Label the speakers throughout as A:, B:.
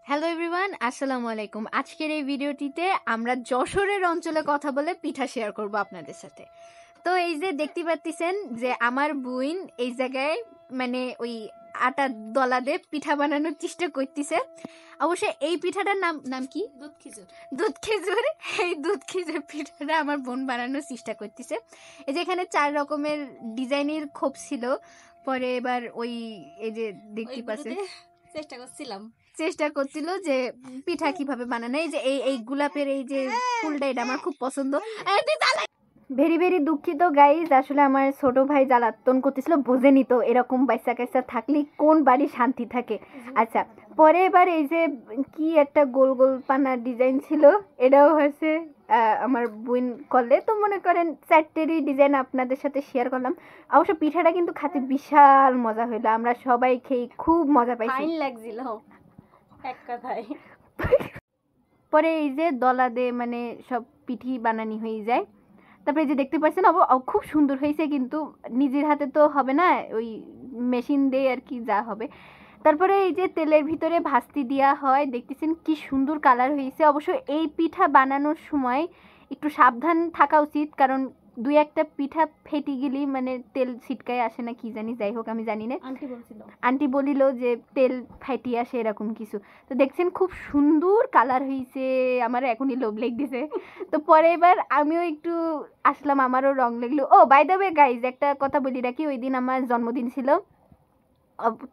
A: Hello everyone, আসসালামু আলাইকুম। আজকের এই ভিডিওটিতে আমরা যশোরের অঞ্চলে কথা বলে পিঠা শেয়ার করব আপনাদের সাথে। তো এই যে দেখতে পাচ্ছেন যে আমার বোন এই জায়গায় মানে ওই আটার দলা দিয়ে পিঠা বানানোর চেষ্টা করতেছে। অবশ্য এই পিঠাটার নাম নাম কি? দুধ খিচুর। দুধ খিচুর। এই দুধ খিচুর পিঠাটা আমার বোন বানানোর চেষ্টা করতেছে। এই যে এখানে 4 রকমের ডিজাইনের খোপ ছিল। পরে এবার ওই এই যে দেখতে পাচ্ছেন চেষ্টা করছিল যে পিঠা কিভাবে বানানো। এই যে এই গোলাপের এই যে ফুলটা, এটা আমার খুব পছন্দ। ভেরি ভেরি দুঃখিত গাইজ, আসলে আমার ছোট ভাই জ্বালাতন করতেছিল, বোঝেনি তো এরকম বাচ্চা কাচ্চা থাকলে কোন বাড়ি শান্তি থাকে। আচ্ছা, পরে এবার এই যে কি একটা গোল গোল পানার ডিজাইন ছিল, এটাও হয়েছে আমার বোন করলে। তো মনে করেন 4টেরই ডিজাইন আপনাদের সাথে শেয়ার করলাম। অবশ্য পিঠাটা কিন্তু খেতে বিশাল মজা হইলো, আমরা সবাই খেয়ে খুব মজা পাইছি, ফাইন লাগছিল এক কথায়। পরে এই যে দলা দিয়ে মানে সব পিঠি বানানি হয়ে যায়। তারপরে যে দেখতে পাচ্ছেন খুব সুন্দর হয়েছে, কিন্তু নিজের হাতে তো হবে না, ওই মেশিন দিয়ে আর কি যা হবে। তারপরে এই যে তেলের ভিতরে ভাস্তি দেওয়া হয়, দেখতেছেন কি সুন্দর কালার হয়েছে। অবশ্য এই পিঠা বানানোর সময় একটু সাবধান থাকা উচিত, কারণ 2-1টা পিঠা ফেটে গেলি মানে তেল ছিটকায় আসে না কি জানি, যাই হোক আমি জানি না। আন্টি বলিল যে তেল ফাইটি আসে এরকম কিছু। তো দেখছেন খুব সুন্দর কালার হয়েছে, আমার এখনই লোভ লেগেছে। তো পরে এবার আমিও একটু আসলাম, আমারও রং লাগলো। ও বাই দ্য ওয়ে গাইজ, একটা কথা বলি রাখি, ওই দিন আমার জন্মদিন ছিল।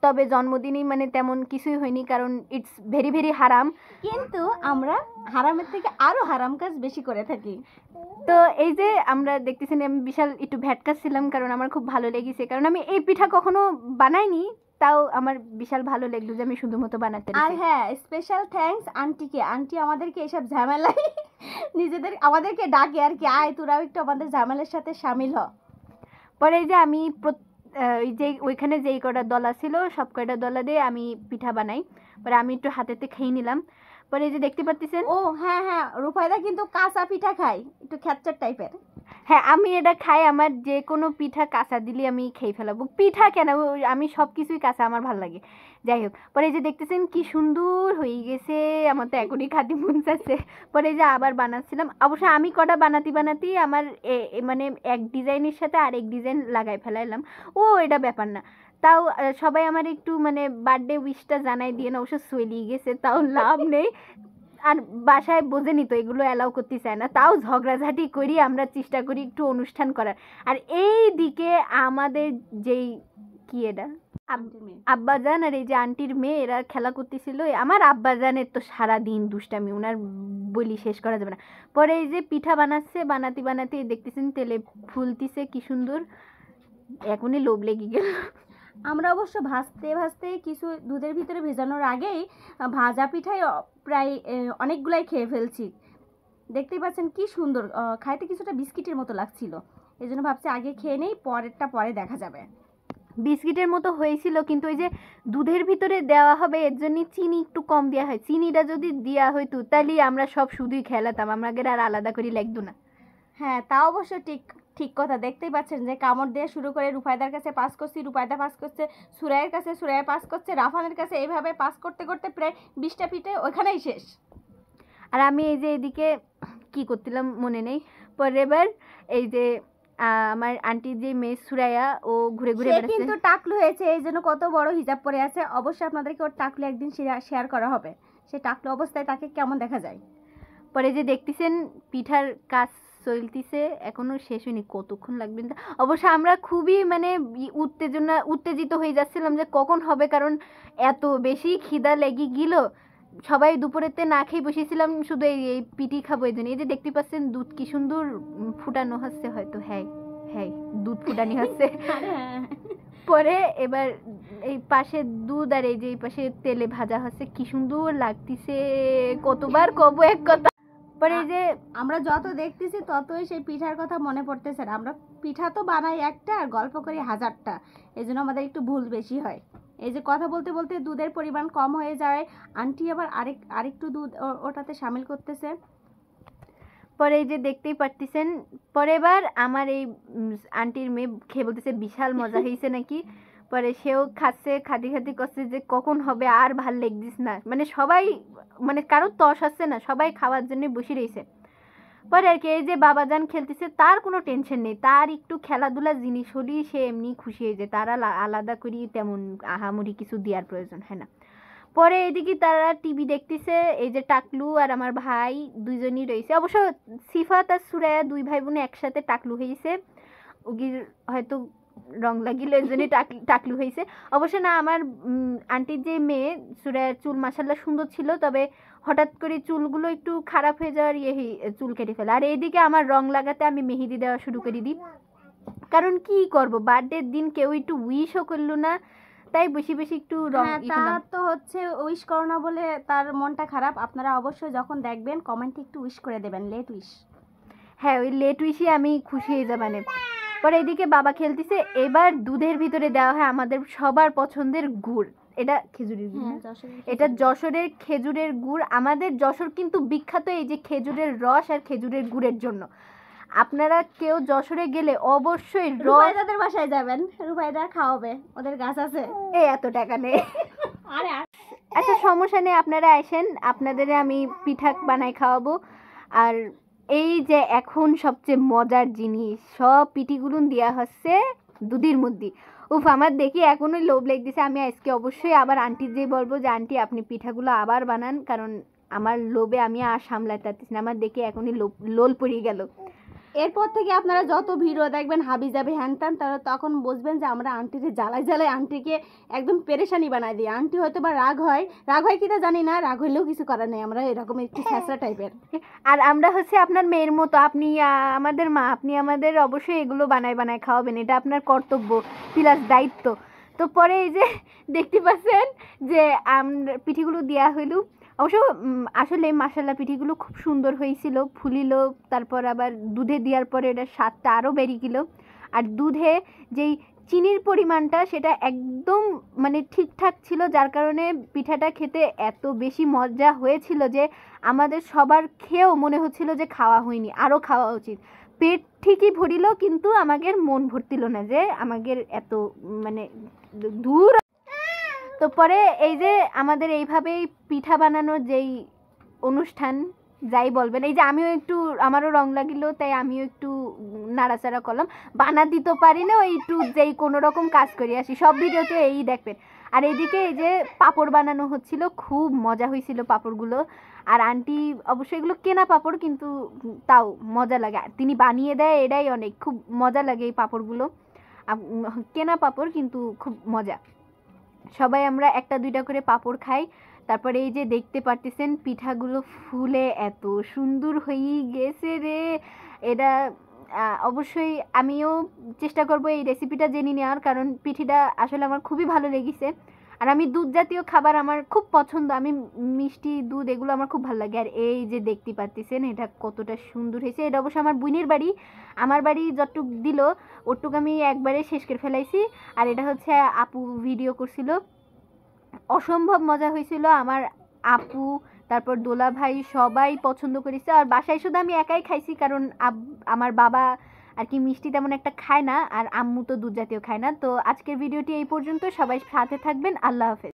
A: তবে জন্মদিনই মানে তেমন কিছুই হয়নি, কারণ ইটস ভেরি ভেরি হারাম, কিন্তু আমরা হারামের থেকে আরো হারাম কাজ বেশি করে থাকি। তো এই যে আমরা দেখতেছেন আমি বিশাল একটু ভ্যাটকা ছিলাম, কারণ আমার খুব ভালো লেগেছে, কারণ আমি এই পিঠা কখনো বানাইনি, তাও আমার বিশাল ভালো লাগলো যে আমি শুধু মতো বানাতে। আর হ্যাঁ, স্পেশাল থ্যাঙ্কস আন্টিকে। আন্টি আমাদেরকে এসব ঝামেলায় আমাদেরকে ডাকে আর কি, আয় তোরাও একটু আমাদের ঝামেলার সাথে সামিল হ। পরে এই যে আমি ওই যে ওইখানে যেই কটা দলা ছিল সব কয়টা দলা দিয়ে আমি পিঠা বানাই। পরে আমি একটু হাতেতে খেয়ে নিলাম। পরে এই যে দেখতে পাচ্ছেন, ও হ্যাঁ হ্যাঁ, রূপায়দা কিন্তু কাঁচা পিঠা খাই, একটু খ্যাপচার টাইপের। হ্যাঁ, আমি এটা খাই, আমার যে কোনো পিঠা কাঁচা দিলে আমি খেয়ে ফেলাবো। পিঠা কেন, আমি সব কিছুই কাঁচা আমার ভালো লাগে। যাই হোক, পরে এই যে দেখতেছেন কি সুন্দর হয়ে গেছে, আমার তো এখনই খাতি মন চাচ্ছে। পরে এই যে আবার বানাচ্ছিলাম। অবশ্য আমি কটা বানাতে আমার মানে এক ডিজাইনের সাথে আরেক ডিজাইন লাগাই ফেলাইলাম। ও এটা ব্যাপার না, তাও সবাই আমার একটু মানে বার্থডে উইশটা জানাই দিয়ে না, অবশ্য চলিয়ে গেছে, তাও লাভ নেই। আর বাসায় বোঝেনি তো এগুলো অ্যালাউ করতে চায় না, তাও ঝগড়াঝাটি করি, আমরা চেষ্টা করি একটু অনুষ্ঠান করার। আর এই দিকে আমাদের যেই কি এটা আব্বাজান আর এই যে আন্টির মেয়ে, এরা খেলা করতেছিল। আমার আব্বাজানের তো সারাদিন দুষ্টামি, ওনার বলি শেষ করা যাবে না। পরে এই যে পিঠা বানাচ্ছে, বানাতে দেখতেছেন তেলে ফুলতিছে কি সুন্দর, এখনই লোভ লেগে গেল। আমরা অবশ্য ভাজতে কিছু দুধের ভিতরে ভেজানোর আগেই ভাজা পিঠাই প্রায় অনেকগুলাই খেয়ে ফেলছি। দেখতেই পাচ্ছেন কি সুন্দর, খাইতে কিছুটা বিস্কিটের মতো লাগছিল, এই জন্য ভাবছি আগে খেয়ে নেই, পরেরটা পরে দেখা যাবে। বিস্কিটের মতো হয়েছিল, কিন্তু ওই যে দুধের ভিতরে দেওয়া হবে এর জন্য চিনি একটু কম দেওয়া হয়। চিনিটা যদি দেওয়া হইতো তাহলে আমরা সব শুধুই খেলাতাম, আমাদের আর আলাদা করে লাগতো না। হ্যাঁ, তা অবশ্য ঠিক কথা। দেখতেই পাচ্ছেন যে কামড় দিয়ে শুরু করে রূপায়দার কাছে পাস করছি, রূপায়দা পাস করছে, সুরাইয়ের কাছে, সুরাইয়া পাস করছে, রাফানের কাছে, এইভাবে পাস করতে করতে প্রায় 20টা পিঠে ওইখানেই শেষ। আর আমি এই যে এদিকে কি করছিলাম মনে নেই। পরে এবার এই যে আমার আন্টির যে মেয়ে সুরাইয়া, ও ঘুরে ঘুরে বেড়াচ্ছে, কিন্তু টাকলু হয়েছে, এই জন্য কত বড় হিজাব পরে আছে। অবশ্যই আপনাদেরকে ওর টাকলু একদিন শেয়ার করা হবে, সে টাকলু অবস্থায় তাকে কেমন দেখা যায়। পরে যে দেখতেছেন পিঠার কাজ চলতেছে, এখনো শেষ হয়নি, কতক্ষণ লাগবে। অবশ্য আমরা খুবই মানে উত্তেজিত হয়ে যাচ্ছিলাম যে কখন হবে, কারণ এত বেশি খিদা লেগে গেল। সবাই দুপুরেতে না খেয়ে বসেছিলাম, শুধু এই পিঠি খাবো এই জন্য। এই যে দেখতে পাচ্ছেন দুধ কি সুন্দর ফুটানো হচ্ছে, হয়তো হ্যাঁ হ্যাঁ দুধ ফুটানি হচ্ছে। পরে এবার এই পাশে দুধ আর এই যে এই পাশে তেলে ভাজা হচ্ছে, কি সুন্দর লাগতেছে, কতবার কব এক কথা। পরে এই যে আমরা যত দেখতেছি ততই সেই পিঠার কথা মনে পড়তেছে। আমরা পিঠা তো বানাই একটা আর গল্প করি হাজারটা, এই জন্য আমাদের একটু ভুল বেশি হয়। এই যে কথা বলতে বলতে দুধের পরিমাণ কম হয়ে যায়, আন্টি আবার আরেকটু দুধ ওটাতে সামিল করতেছে। পরে এই যে দেখতেই পারতেছেন, পরে এবার আমার এই আন্টির মেয়ে খেয়ে বলতেছে বিশাল মজা হয়েছে নাকি। পরে সেও খাচ্ছে, খাদি খাদি করছে যে কখন হবে, আর ভাল লাগছিস না, মানে সবাই মানে কারোর তস আসছে না, সবাই খাওয়ার জন্য বসে রয়েছে। পরে আর কি এই যে বাবাজান খেলতেছে, তার কোনো টেনশন নেই, তার একটু খেলাধুলার জিনিস হলেই সে এমনি খুশি হয়ে যায়, তার আলাদা করি তেমন আহামরি কিছু দেওয়ার প্রয়োজন হয় না। পরে এদিকে তারা টিভি দেখতেছে, এই যে টাকলু আর আমার ভাই দুইজনই রয়েছে, অবশ্য সিফাত আর সুরায়া দুই ভাই বোনে একসাথে টাকলু হয়েছে, ওগির হয়তো রং লাগিল এর জন্য টাকলু হয়েছে। অবশ্য না, আমার আন্টির যে মেয়ে সুরায়ার চুল মাসাল্লাহ সুন্দর ছিল, তবে হঠাৎ করে চুলগুলো একটু খারাপ হয়ে যাওয়ার চুল কেটে ফেলে। আর এইদিকে আমার রং লাগাতে আমি মেহেদি দেওয়া শুরু করে দিই, কারণ কি করব, বার্থডের দিন কেউ একটু উইশও করলো না, তাই বেশি বেশি একটু রং।
B: তার তো হচ্ছে উইশ করো না বলে তার মনটা খারাপ। আপনারা অবশ্যই যখন দেখবেন কমেন্টে একটু উইশ করে দেবেন, লেট উইশ।
A: হ্যাঁ, ওই লেট উইশে আমি খুশি হয়ে যাবো। মানে পরে এদিকে বাবা খেলতেছে, এবার দুধের ভিতরে দেওয়া হয় আমাদের সবার পছন্দের গুড়, এটা খেজুরের গুড়, এটা যশোরের খেজুরের গুড়। আমাদের যশোর কিন্তু বিখ্যাত এই যে খেজুরের রস আর খেজুরের গুড়ের জন্য। আপনারা কেউ যশোরে গেলে অবশ্যই
B: রুবাইদাদের বাসায় যাবেন, রুবাইদা খাওয়াবে, ওদের গাছ আছে।
A: এই এত টাকা নেই।
B: আরে
A: আচ্ছা সমস্যা নেই, আপনারা আসেন, আপনাদের আমি পিঠা বানাই খাওয়াবো। আর এই যে এখন সবচেয়ে মজার জিনিস, সব পিঠিগুলো দেওয়া হচ্ছে দুধের মধ্যে। উফ, আমার দেখি এখনই লোভ লাগতেছে। আমি আজকে অবশ্যই আবার আন্টি যে বলবো যে আন্টি আপনি পিঠাগুলো আবার বানান, কারণ আমার লোভে আমি আর সামলাতে পারতেছি না, আমার দেখে এখনই লোল পড়ে গেল।
B: এরপর থেকে আপনারা যত ভিডিও দেখবেন হাবি যাবে হ্যান ত্যান, তারা তখন বুঝবেন যে আমরা আন্টিকে জ্বালাই জ্বালাই আন্টিকে একদম পেরেশানি বানাই দিই। আন্টি হয়তো বা রাগ হয় কি তা জানি না, রাগ হইলেও কিছু করার নেই, আমরা এরকম একটু ছ্যাঁচড়া টাইপের।
A: আর আমরা হচ্ছে আপনার মেয়ের মতো, আপনি আমাদের মা, আপনি আমাদের অবশ্যই এগুলো বানায় খাওয়াবেন, এটা আপনার কর্তব্য প্লাস দায়িত্ব। তো পরে এই যে দেখতে পাচ্ছেন যে পিঠিগুলো দেওয়া হইল, অবশ্য আসলে মাসাল্লা পিঠিগুলো খুব সুন্দর হয়েছিল, ফুলিল। তারপর আবার দুধে দেওয়ার পরে এটার স্বাদটা আরও বেড়ে গেল। আর দুধে যেই চিনির পরিমাণটা সেটা একদম মানে ঠিকঠাক ছিল, যার কারণে পিঠাটা খেতে এত বেশি মজা হয়েছিল যে আমাদের সবার খেয়েও মনে হচ্ছিল যে খাওয়া হয়নি, আরও খাওয়া উচিত। পেট ঠিকই ভরিল, কিন্তু আমাদের মন ভরতিল না যে আমাদের এত মানে দূর। তো পরে এই যে আমাদের এইভাবেই পিঠা বানানোর যেই অনুষ্ঠান যাই বলবেন, এই যে আমিও একটু, আমারও রং লাগিল, তাই আমিও একটু নাড়াচাড়া করলাম, বানা দিতে পারি না, ওই একটু যেই কোনো রকম কাজ করে আসি, সব ভিডিওতে এই দেখবেন। আর এইদিকে এই যে পাঁপড় বানানো হচ্ছিল, খুব মজা হয়েছিল পাঁপড়গুলো। আর আন্টি অবশ্যই এগুলো কেনা পাঁপড়, কিন্তু তাও মজা লাগে, তিনি বানিয়ে দেয়, এটাই অনেক, খুব মজা লাগে এই পাঁপড়গুলো। কেনা পাঁপড় কিন্তু খুব মজা। সবাই আমরা একটা দুইটা করে পাঁপড় খাই। তারপরে এই যে দেখতে পারতেছেন পিঠাগুলো ফুলে এত সুন্দর হয়ে গেছে রে, এটা অবশ্যই আমিও চেষ্টা করব এই রেসিপিটা জেনে নেওয়ার, কারণ পিঠিটা আসলে আমার খুবই ভালো লেগেছে। আর আমি দুধ জাতীয় খাবার আমার খুব পছন্দ, আমি মিষ্টি দুধ এগুলো আমার খুব ভালো লাগে। আর এই যে দেখতে পাচ্ছেন এটা কতটা সুন্দর হয়েছে, এটা অবশ্য আমার বোনের বাড়ি, আমার বাড়ি যতটুক দিল ওটুক আমি একবারে শেষ করে ফেলাইছি। আর এটা হচ্ছে আপু ভিডিও করছিল, অসম্ভব মজা হয়েছিল। আমার আপু, তারপর দোলা ভাই সবাই পছন্দ করেছে। আর বাসায় শুধু আমি একাই খাইছি, কারণ আমার বাবা আর কি মিষ্টি তেমন একটা খায় না, আর আম্মু তো দুধ জাতীয় খায় না। তো আজকের ভিডিওটি এই পর্যন্ত, সবাই সাথে থাকবেন, আল্লাহ হাফেজ।